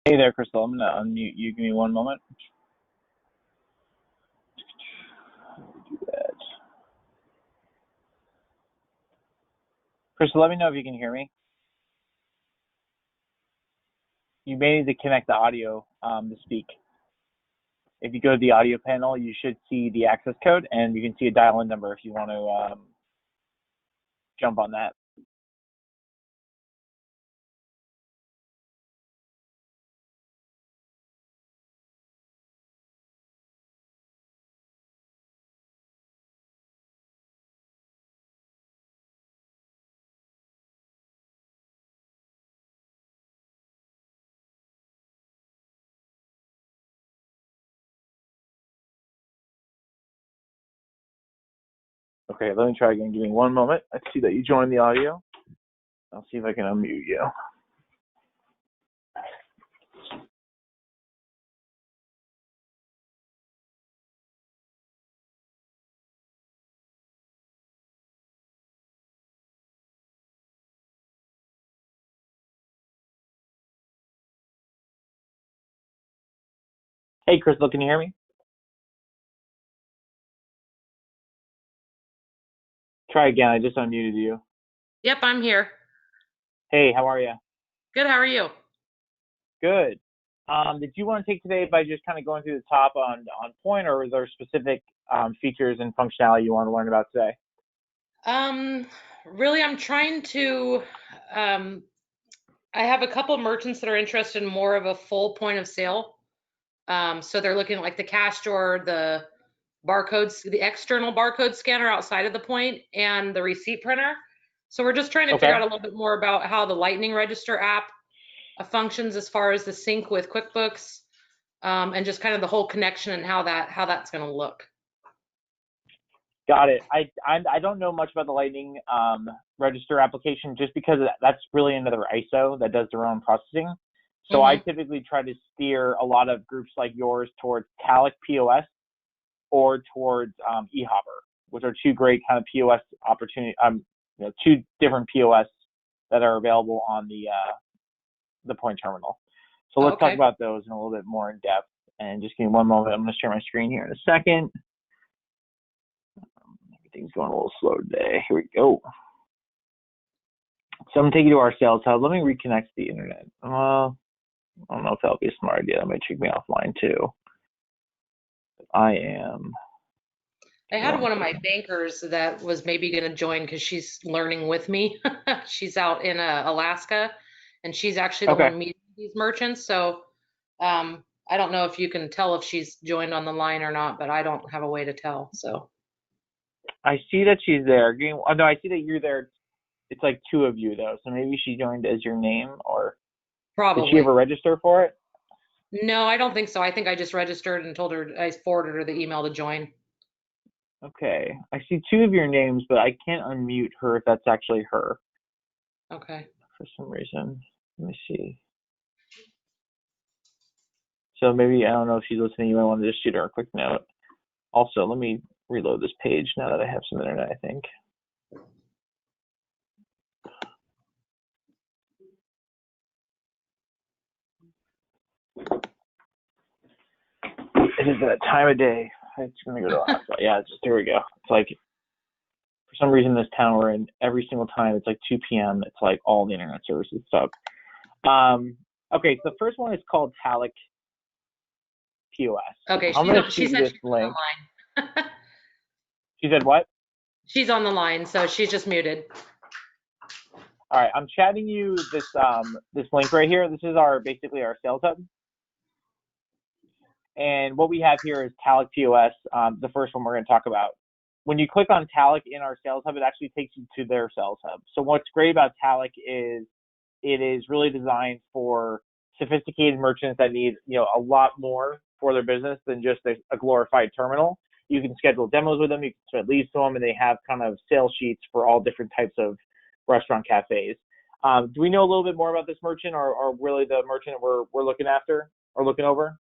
Hey there, Crystal. I'm gonna unmute you. Give me one moment. Do that. Crystal, let me know if you can hear me. You may need to connect the audio to speak. If you go to the audio panel, you should see the access code, and you can see a dial-in number if you want to jump on that. Okay, let me try again. Give me one moment. I see that you joined the audio. I'll see if I can unmute you. Hey, Crystal, can you hear me? Try again. I just unmuted you. Yep, I'm here. Hey, how are you? Good, how are you? Good. Did you want to take today by just kind of going through the top on Poynt, or is there specific features and functionality you want to learn about today? Really, I'm trying to, I have a couple merchants that are interested in more of a full point of sale. So they're looking at like the cash drawer, the barcodes, the external barcode scanner outside of the point, and the receipt printer. So we're just trying to figure Okay. out a little bit more about how the Lightning Register app functions as far as the sync with QuickBooks, and just kind of the whole connection and how that's going to look. Got it. I don't know much about the Lightning Register application just because that's really another ISO that does their own processing. So I typically try to steer a lot of groups like yours towards Talic POS or towards eHopper, which are two great kind of POS opportunity. Two different POS that are available on the Poynt terminal. So let's talk about those in a little bit more in depth. And just give me one moment. I'm going to share my screen here in a second. Everything's going a little slow today. Here we go. So I'm going to take you to our sales hub. Let me reconnect to the internet. I don't know if that'll be a smart idea. That might take me offline too. I had one of my bankers that was maybe going to join because she's learning with me. She's out in Alaska, and she's actually the one meeting these merchants. So I don't know if you can tell if she's joined on the line or not, but I don't have a way to tell. So I see that she's there. Oh, no, I see that you're there. It's like two of you though, so maybe she joined as your name, or probably. Did she ever register for it? No, I don't think so. I think I just registered and told her, I forwarded her the email to join. Okay, I see two of your names, but I can't unmute her if that's actually her. Okay. For some reason, let me see. So maybe, I don't know if she's listening, you might want to just shoot her a quick note. Also, let me reload this page now that I have some internet, I think. It is that time of day. It's gonna go to hotspot. Yeah, here we go. It's like, for some reason, this town we're in, every single time it's like 2 p.m. It's like all the internet services suck. Okay, so the first one is called Talic POS. Okay, I'm gonna shoot you this link. She said what? She's on the line, so she's just muted. All right, I'm chatting you this link right here. This is basically our sales hub. And what we have here is Talic POS, the first one we're going to talk about. When you click on Talic in our sales hub, it actually takes you to their sales hub. So what's great about Talic is it is really designed for sophisticated merchants that need a lot more for their business than just a glorified terminal. You can schedule demos with them, you can submit leads to them, and they have kind of sales sheets for all different types of restaurant cafes. Do we know a little bit more about this merchant, or really the merchant we're looking after or looking over?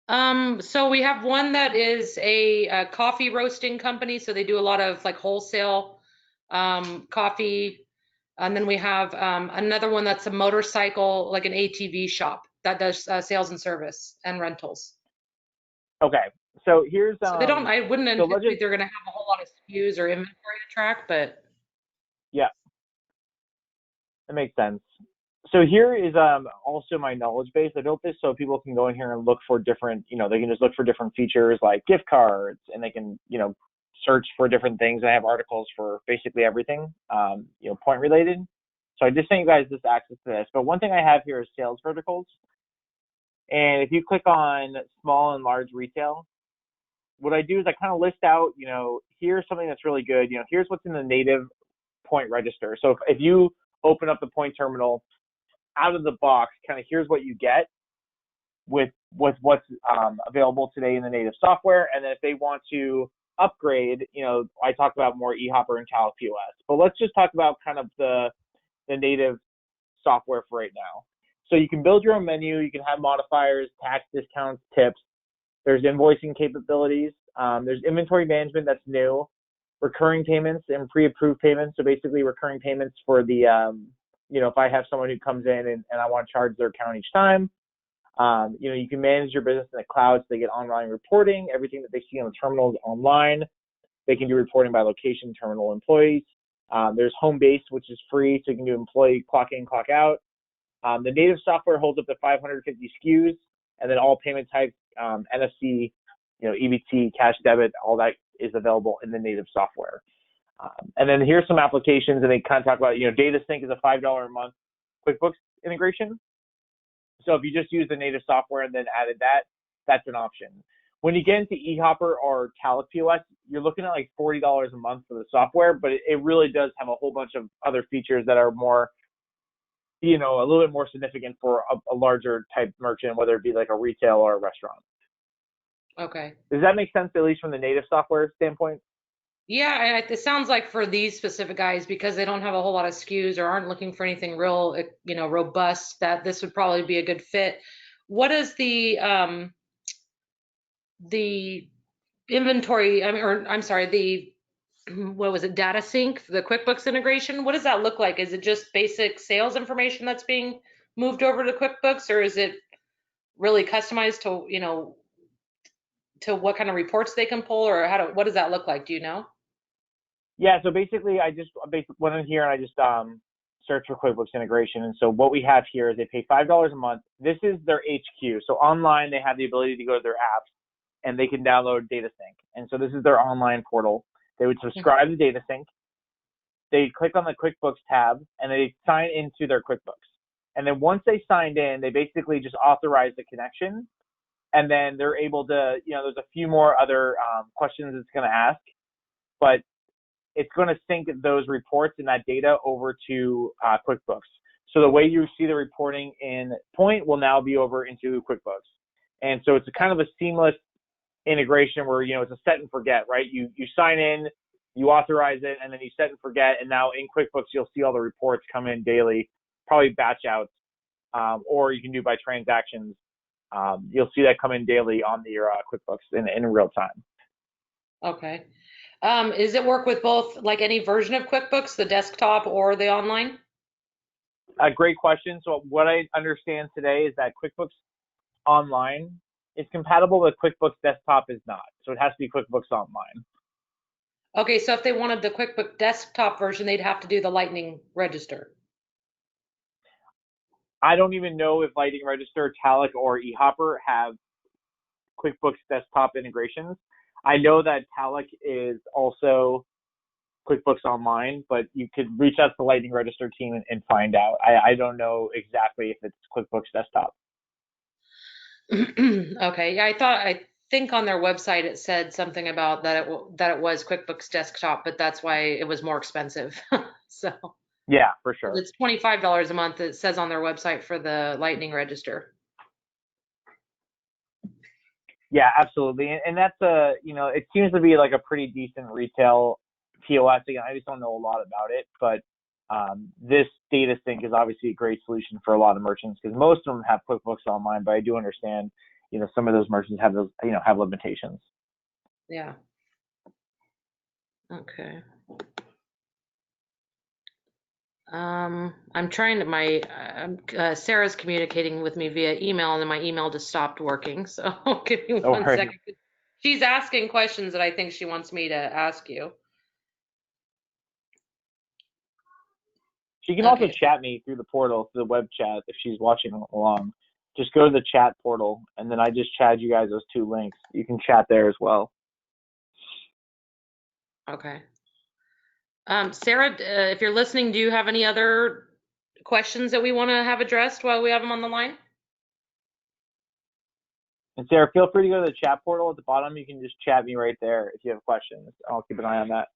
So we have one that is a coffee roasting company. So they do a lot of like wholesale coffee And then we have another one that's a motorcycle, like an ATV shop that does sales and service and rentals. Okay. So here's So they don't, I wouldn't so let's anticipate just they're going to have a whole lot of SKUs or inventory to track, but yeah, that makes sense. So here is also my knowledge base. I built this so people can go in here and look for different, they can just look for different features like gift cards, and they can, search for different things. I have articles for basically everything, point related. So I just sent you guys this access to this. But one thing I have here is sales verticals. And if you click on small and large retail, what I do is I kind of list out, here's something that's really good. Here's what's in the native Poynt register. So if you open up the Poynt terminal out of the box, kind of here's what you get with what's available today in the native software. And then if they want to upgrade, I talked about more eHopper and Tally POS. But let's just talk about kind of the native software for right now. So you can build your own menu. You can have modifiers, tax discounts, tips. There's invoicing capabilities. There's inventory management that's new, recurring payments and pre-approved payments. So basically recurring payments for the, if I have someone who comes in and I want to charge their account each time, you can manage your business in the cloud so they get online reporting. Everything that they see on the terminal is online. They can do reporting by location, terminal employees. There's home base, which is free, so you can do employee clock in, clock out. The native software holds up to 550 SKUs, and then all payment types, NFC, EBT, cash debit, all that is available in the native software. And then here's some applications, and they kind of talk about, Data Sync is a $5 a month QuickBooks integration. So if you just use the native software and then added that, that's an option. When you get into eHopper or Tally POS, you're looking at like $40 a month for the software, but it really does have a whole bunch of other features that are more, a little bit more significant for a larger type merchant, whether it be like a retail or a restaurant. okay. Does that make sense, at least from the native software standpoint? Yeah, it sounds like for these specific guys, because they don't have a whole lot of SKUs or aren't looking for anything real, robust, that this would probably be a good fit. What is the inventory? I mean, or I'm sorry, the what was it? Data sync, the QuickBooks integration. What does that look like? Is it just basic sales information that's being moved over to QuickBooks, or is it really customized to to what kind of reports they can pull, or what does that look like? Do you know? Yeah, so basically I just went in here and I just searched for QuickBooks integration. And so what we have here is they pay $5 a month. This is their HQ. So online they have the ability to go to their apps and they can download DataSync. And so this is their online portal. They would subscribe to DataSync. They click on the QuickBooks tab and they sign into their QuickBooks. And then once they signed in, they basically just authorize the connection. And then they're able to, there's a few more other questions it's going to ask, but it's going to sync those reports and that data over to QuickBooks. So the way you see the reporting in Poynt will now be over into QuickBooks. And so it's a kind of a seamless integration where, it's a set and forget, right? You sign in, you authorize it, and then you set and forget. And now in QuickBooks, you'll see all the reports come in daily, probably batch outs, or you can do by transactions. You'll see that come in daily on your QuickBooks in real time. Okay. Does it work with both, like any version of QuickBooks, the desktop or the online? Great question. So what I understand today is that QuickBooks Online is compatible, but QuickBooks Desktop is not. So it has to be QuickBooks Online. Okay, so if they wanted the QuickBooks desktop version, they'd have to do the Lightning register. I don't even know if Lightning Register, Tally, or eHopper have QuickBooks Desktop integrations. I know that Tally is also QuickBooks Online, but you could reach out to the Lightning Register team and find out. I don't know exactly if it's QuickBooks Desktop. Okay, yeah, I think on their website it said something about that it was QuickBooks Desktop, but that's why it was more expensive. So yeah, for sure. it's $25 a month. It says on their website for the Lightning Register. Yeah, absolutely. And that's it seems to be like a pretty decent retail POS. Again, I just don't know a lot about it, but this data sync is obviously a great solution for a lot of merchants because most of them have QuickBooks Online, but I do understand, some of those merchants have those, have limitations. Yeah. Okay. I'm trying to Sarah's communicating with me via email, and then my email just stopped working. So give me No one worries. second. She's asking questions that I think she wants me to ask you. She can also Okay. chat me through the portal, through the web chat, if she's watching along. Just go to the chat portal, and then I just chat you guys those two links. You can chat there as well. Okay. Sarah, if you're listening, do you have any other questions that we want to have addressed while we have them on the line? And Sarah, feel free to go to the chat portal at the bottom. You can just chat me right there if you have questions. I'll keep an eye on that.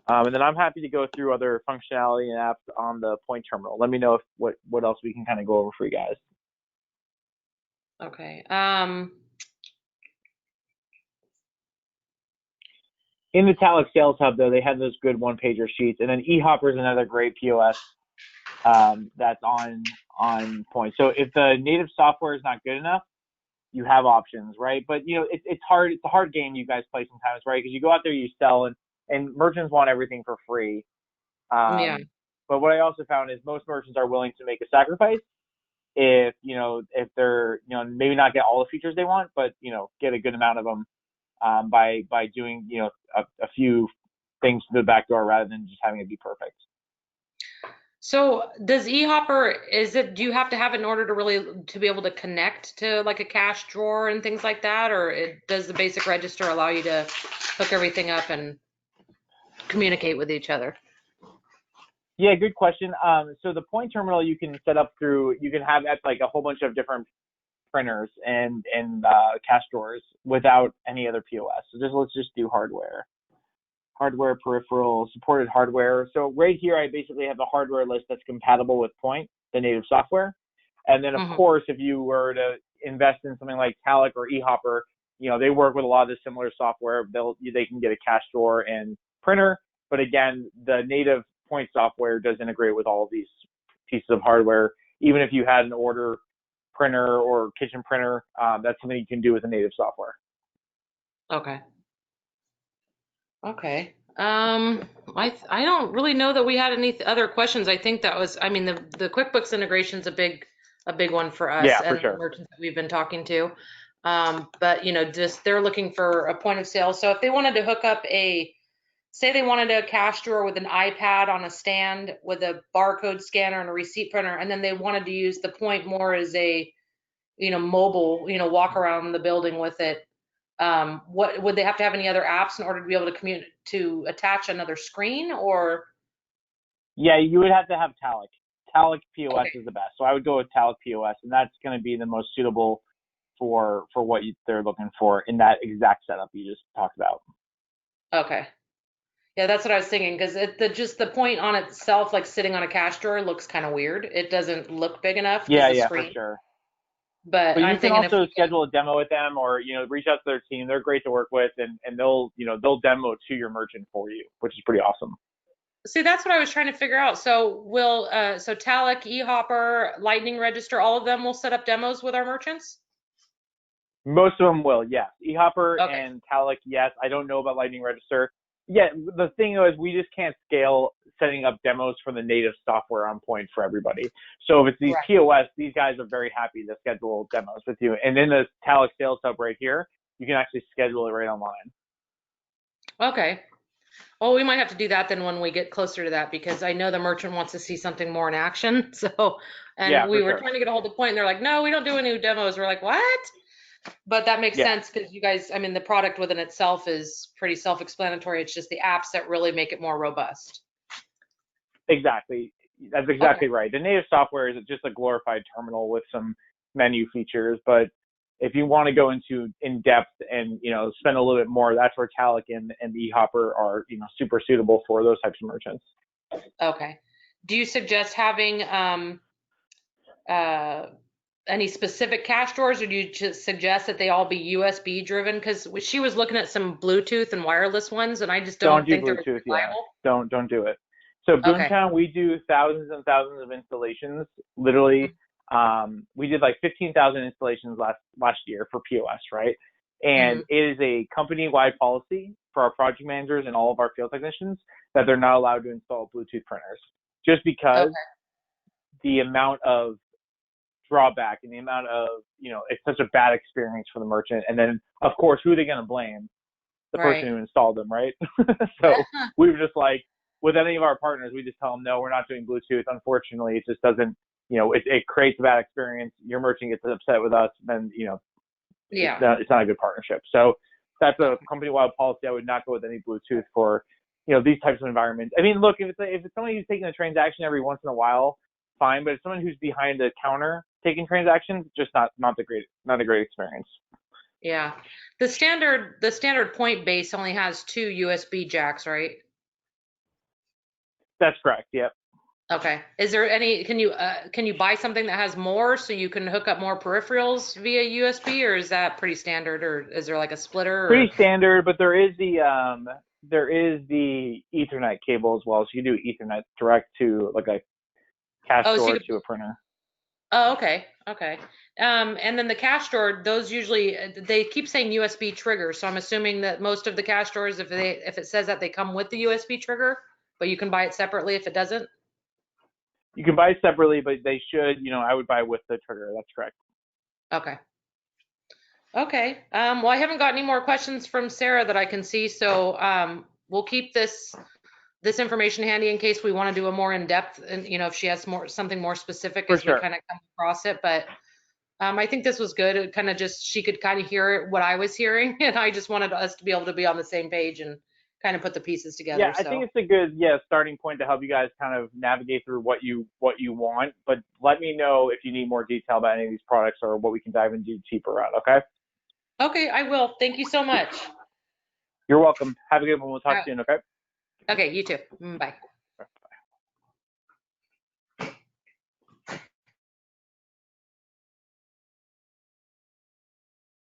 And then I'm happy to go through other functionality and apps on the Poynt terminal. Let me know what else we can kind of go over for you guys. Okay. In the Talix Sales Hub, though, they have those good one-pager sheets, and then eHopper is another great POS that's on Poynt. So if the native software is not good enough, you have options, right? But it's hard. It's a hard game you guys play sometimes, right? Because you go out there, you sell, and merchants want everything for free. Yeah. But what I also found is most merchants are willing to make a sacrifice if they're maybe not get all the features they want, but get a good amount of them by doing a few things to the back door rather than just having it be perfect. So does eHopper, do you have to have it in order to be able to connect to like a cash drawer and things like that? Or does the basic register allow you to hook everything up and communicate with each other? Yeah, good question. So the Poynt terminal you can set up you can have like a whole bunch of different printers and cash drawers without any other POS. So let's just do hardware, peripheral, supported hardware. So right here, I basically have a hardware list that's compatible with Poynt, the native software. And then of course, if you were to invest in something like Talik or eHopper, they work with a lot of the similar software. They can get a cash drawer and printer. But again, the native Poynt software does integrate with all of these pieces of hardware. Even if you had an order printer or kitchen printer, that's something you can do with the native software. Okay. Okay. I don't really know that we had any other questions. I think that was, I mean, the QuickBooks integration is a big one for us Yeah, for and the sure. merchants that we've been talking to. But just they're looking for a point of sale. So if they wanted to hook up say they wanted a cash drawer with an iPad on a stand with a barcode scanner and a receipt printer, and then they wanted to use the Poynt more as a, mobile, walk around the building with it. What would they have to have any other apps in order to be able to attach another screen or? Yeah, you would have to have Talik. Talik POS Okay. is the best. So I would go with Talik POS, and that's going to be the most suitable for what they're looking for in that exact setup you just talked about. Okay. Yeah, that's what I was thinking because just the Poynt on itself, like sitting on a cash drawer, looks kind of weird. It doesn't look big enough because the Yeah, for screen. sure. But But you I'm can thinking if also we could. schedule a demo with them, or reach out to their team. They're great to work with, and they'll demo to your merchant for you, which is pretty awesome. See, that's what I was trying to figure out. So so Talik, eHopper, Lightning Register, all of them will set up demos with our merchants? Most of them will, yes. eHopper Okay. and Talik, yes. I don't know about Lightning Register. Yeah, the thing is, we just can't scale setting up demos for the native software on Poynt for everybody. So if it's these Right. POS, these guys are very happy to schedule demos with you. And in the Talik Sales Hub right here, you can actually schedule it right online. Okay. Well, we might have to do that then when we get closer to that because I know the merchant wants to see something more in action. So, Yeah, and we for were sure. trying to get a hold of Poynt and they're like, no, we don't do any demos. We're like, what? But that makes Yeah, sense because you guys, I mean, the product within itself is pretty self-explanatory. It's just the apps that really make it more robust. exactly. That's Okay. exactly right. The native software is just a glorified terminal with some menu features, but if you want to go into in depth and spend a little bit more, that's where Talik and eHopper are super suitable for those types of merchants. Okay. Do you suggest having uh, any specific cash drawers, or do you just suggest that they all be USB driven? Because she was looking at some Bluetooth and wireless ones, and I just Don't don't do think they're Bluetooth, yeah. reliable. Don't do it. So Okay. Boomtown, we do thousands and thousands of installations. Literally, we did like 15,000 installations last year for POS, right? And Mm-hmm. it is a company-wide policy for our project managers and all of our field technicians that they're not allowed to install Bluetooth printers, just because Okay. the amount of drawback and the amount of, it's such a bad experience for the merchant. And then, of course, who are they going to blame? The person Right. who installed them, right? So we were just like, with any of our partners, we just tell them, no, we're not doing Bluetooth. Unfortunately, it just doesn't, it creates a bad experience. Your merchant gets upset with us, then, Yeah. it's not a good partnership. So that's a company-wide policy. I would not go with any Bluetooth for, these types of environments. I mean, look, if it's somebody who's taking a transaction every once in a while, fine. But if someone who's behind the counter taking transactions, just not a great experience. Yeah. The standard Poynt base only has 2 USB jacks, right? That's correct. Yep. Okay. Is there any, can you buy something that has more so you can hook up more peripherals via USB, or is that pretty standard, or is there like a splitter Pretty or? standard, but there is the Ethernet cable as well. So you do Ethernet direct to like a cash Oh, so you drawer could, to a printer. oh, okay. Okay. And then the cash drawer, those usually, they keep saying USB trigger. So I'm assuming that most of the cash drawers, if it says that, they come with the USB trigger, but you can buy it separately if it doesn't. You can buy it separately, but they should, I would buy with the trigger. That's correct. Okay. Okay. Well, I haven't got any more questions from Sarah that I can see, so we'll keep this information handy in case we want to do a more in-depth, and if she has something more specific For as we sure. kind of come across it. But I think this was good. It kind of just, she could kind of hear what I was hearing, and I just wanted us to be able to be on the same page and kind of put the pieces Yeah, together. I think So it's a good starting point to help you guys kind of navigate through what you want. But let me know if you need more detail about any of these products or what we can dive into deeper on. Okay. okay, I will. Thank you so much. You're welcome. Have a good one. We'll talk Uh, soon. Okay. okay, you too. Bye.